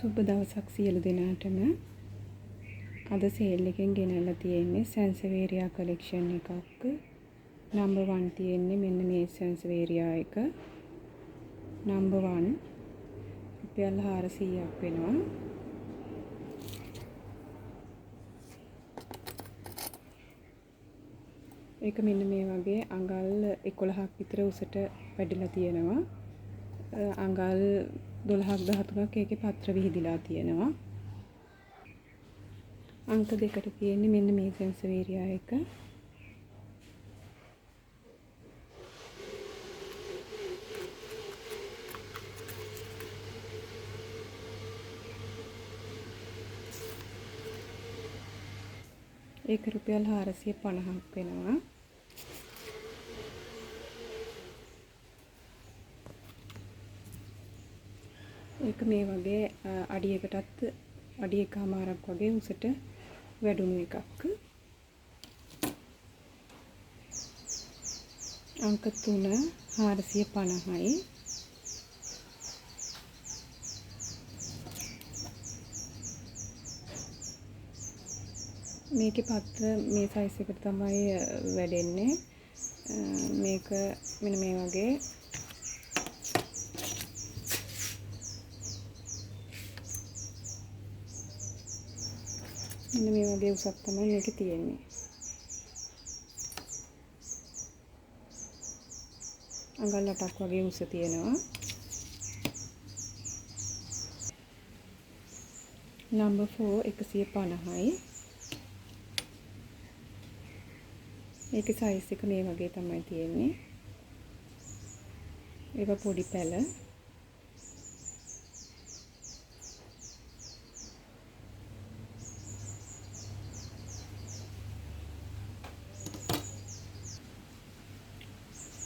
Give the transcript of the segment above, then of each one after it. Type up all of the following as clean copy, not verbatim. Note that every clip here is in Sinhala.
සුබ දවසක් සියලු දෙනාටම. අද සේල් එකෙන් ගෙනල්ලා තියෙන්නේ සැන්සවේරියා කලෙක්ෂන් එකක්. නම්බර් 1 තියෙන්නේ මෙන්න මේ සැන්සවේරියා එක. නම්බර් 1 රුපියල් 400ක් වෙනවා. ඒක මෙන්න මේ වගේ අඟල් 11ක් විතර උසට වැඩිලා තියෙනවා. අඟල් 12ක් 13ක් ඒකේ පත්‍ර විහිදිලා තියෙනවා. අංක දෙකට තියෙන්නේ මෙන්න මේ සැන්සවේරියා එක. ඒක රුපියල් 450ක් වෙනවා. ඒක මේ වගේ අඩි එකමාරක් වගේ උසට වැඩුණු එකක්. අංක 3 450යි. මේකේ පත්‍ර මේ සයිස් එකට තමයි වැඩෙන්නේ. මේක මෙන්න මේ වගේ උසක් තමයි මේකේ තියෙන්නේ. අඟල් 8ක් වගේ උස තියෙනවා. නම්බර් 4 150යි. මේකේ සයිස් එක මේ වගේ තමයි තියෙන්නේ. ඒක පොඩි පැල.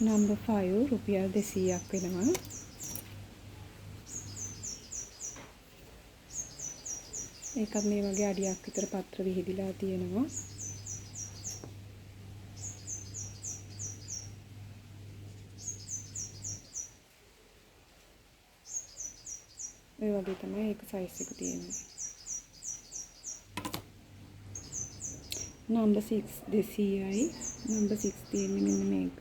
නම්බර් 5 රුපියල් 200ක් වෙනවා. ඒකත් මේ වගේ අඩියක් විතර පත්‍ර විහිදිලා තියෙනවා. ඒ වගේ තමයි ඒක සයිස් එක තියෙන්නේ. නම්බර් 6 200යි. නම්බර් 6 තියෙන්නේ මෙන්න මේක.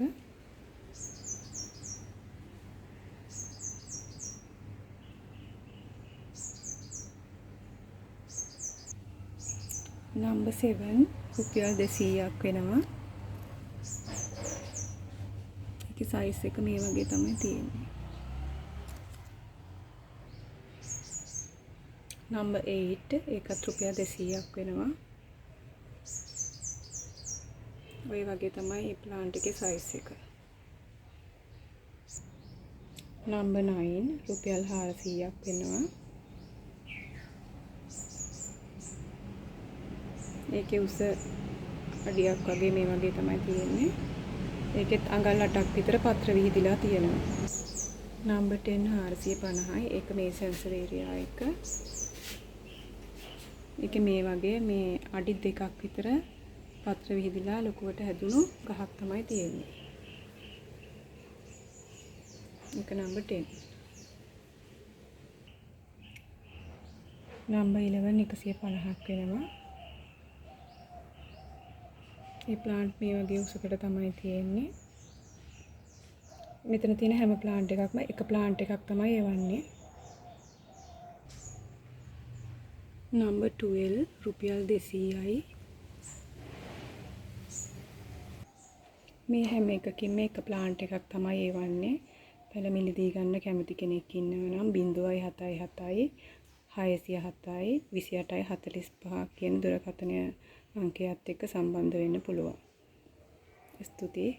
නම්බර් 7 රුපියල් 200ක් වෙනවා. ඒකේ සයිස් එක මේ වගේ තමයි තියෙන්නේ. නම්බර් 8 ඒකත් රුපියල් 200ක් වෙනවා. ඔය වගේ තමයි මේ ප්ලාන්ට් එකේ සයිස් එක. නම්බර් 9 රුපියල් 400ක් වෙනවා. ඒකේ උස අඩියක් වගේ මේ වගේ තමයි තියෙන්නේ. ඒකෙත් අඟල් 8ක් විතර පත්‍ර විහිදිලා තියෙනවා. නම්බර් 10 450යි. ඒක මේ සැන්සවේරියා එක. ඒක මේ වගේ මේ අඩි 2ක් විතර පත්‍ර විහිදිලා ලොකුවට හැදුණු ගහක් තමයි තියෙන්නේ. ඒක නම්බර් 10. නම්බර් 11 150ක් වෙනවා. මේ ප්ලාන්ට් මේ වගේ උසකට තමයි තියෙන්නේ. මෙතන තියෙන හැම ප්ලාන්ට් එකක්ම එක ප්ලාන්ට් එකක් තමයි එවන්නේ. නම්බර් 12 රුපියල් 200යි. මේ හැම එකකින්ම එක ප්ලාන්ට් එකක් තමයි එවන්නේ. පැලමිලි ගන්න කැමති කෙනෙක් ඉන්නවා නම් 077යි 607යි 28යි 45 කියන දුරකථන අංකයත් එක්ක සම්බන්ධ වෙන්න පුළුවන්. ස්තුතියි.